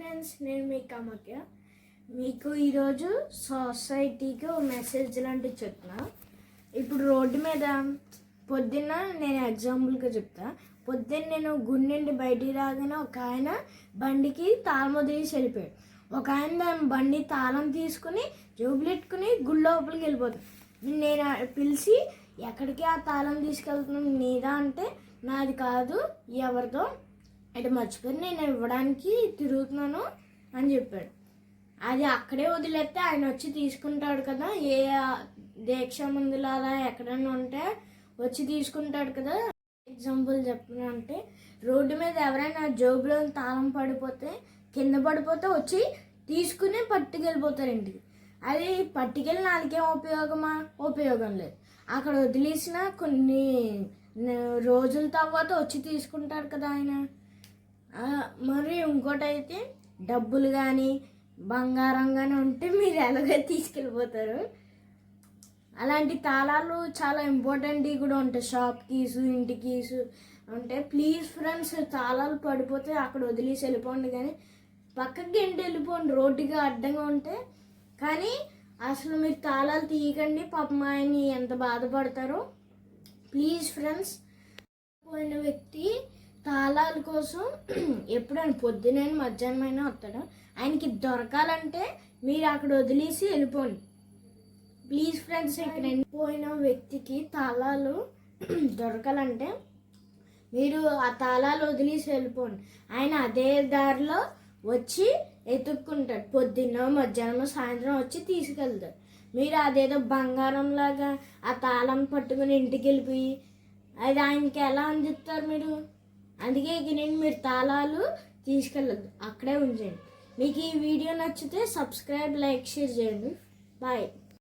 Friends, నేను మీ కామాఖ్య. మీకు ఈరోజు సొసైటీకి ఒక మెసేజ్ లాంటివి చెప్తున్నా. ఇప్పుడు రోడ్డు మీద పొద్దున్న నేను ఎగ్జాంపుల్గా చెప్తా. పొద్దున్న నేను గుడి నుండి బయటికి రాగానే ఒక ఆయన బండికి తాళం వదిలేసి వెళ్ళిపోయాడు. ఒక ఆయన దాని బండి తాళం తీసుకుని జోబులెట్టుకుని గుడి లోపలికి వెళ్ళిపోతాడు. నేను పిలిచి, ఎక్కడికి ఆ తాళం తీసుకెళ్తున్నాను, నీదా అంటే నాది కాదు, ఎవరిదో అయితే మర్చిపోయి నేను ఇవ్వడానికి తిరుగుతున్నాను అని చెప్పాడు. అది అక్కడే వదిలేస్తే ఆయన వచ్చి తీసుకుంటాడు కదా, ఏ దీక్ష మందులు అలా ఎక్కడైనా ఉంటే వచ్చి తీసుకుంటాడు కదా. ఎగ్జాంపుల్ చెప్పాలంటే, రోడ్డు మీద ఎవరైనా జోబులో తాళం పడిపోతే, కింద పడిపోతే వచ్చి తీసుకుని పట్టుకెళ్ళిపోతారు ఇంటికి. అది పట్టుకెళ్ళి నాలుగేం ఉపయోగమా? ఉపయోగం లేదు. అక్కడ వదిలేసిన కొన్ని రోజుల తర్వాత వచ్చి తీసుకుంటాడు కదా ఆయన. మరి ఇంకోటి అయితే, డబ్బులు కానీ బంగారం కానీ ఉంటే మీరు ఎలాగో తీసుకెళ్ళిపోతారు. అలాంటి తాళాలు చాలా ఇంపార్టెంట్వి కూడా ఉంటాయి. షాప్ కీసు, ఇంటి కీసు ఉంటాయి. ప్లీజ్ ఫ్రెండ్స్, తాళాలు పడిపోతే అక్కడ వదిలేసి వెళ్ళిపోండి, కానీ పక్కకి ఇంటి వెళ్ళిపోండి రోడ్డుగా అడ్డంగా ఉంటే. కానీ అసలు మీరు తాళాలు తీయకండి, పాపం ఆయన్ని ఎంత బాధపడతారో. ప్లీజ్ ఫ్రెండ్స్, పోయిన వ్యక్తి తాళాల కోసం ఎప్పుడైనా పొద్దునైనా మధ్యాహ్నమైనా వస్తాడు. ఆయనకి దొరకాలంటే మీరు అక్కడ వదిలేసి వెళ్ళిపోండి. ప్లీజ్ ఫ్రెండ్స్, ఇక్కడ పోయిన వ్యక్తికి తాళాలు దొరకాలంటే మీరు ఆ తాళాలు వదిలేసి వెళ్ళిపోండి. ఆయన అదే దారిలో వచ్చి ఎత్తుక్కుంటాడు. పొద్దున్న మధ్యాహ్నం సాయంత్రం వచ్చి తీసుకెళ్తాడు. మీరు అదేదో బంగారంలాగా ఆ తాళం పట్టుకుని ఇంటికి వెళ్ళిపోయి అది ఆయనకి ఎలా అందిస్తారు మీరు? అందుకే నేను మీరు తాళాలు తీసుకెళ్ళద్దు, అక్కడే ఉంచండి. మీకు ఈ వీడియో నచ్చితే సబ్స్క్రైబ్, లైక్, షేర్ చేయండి. బాయ్.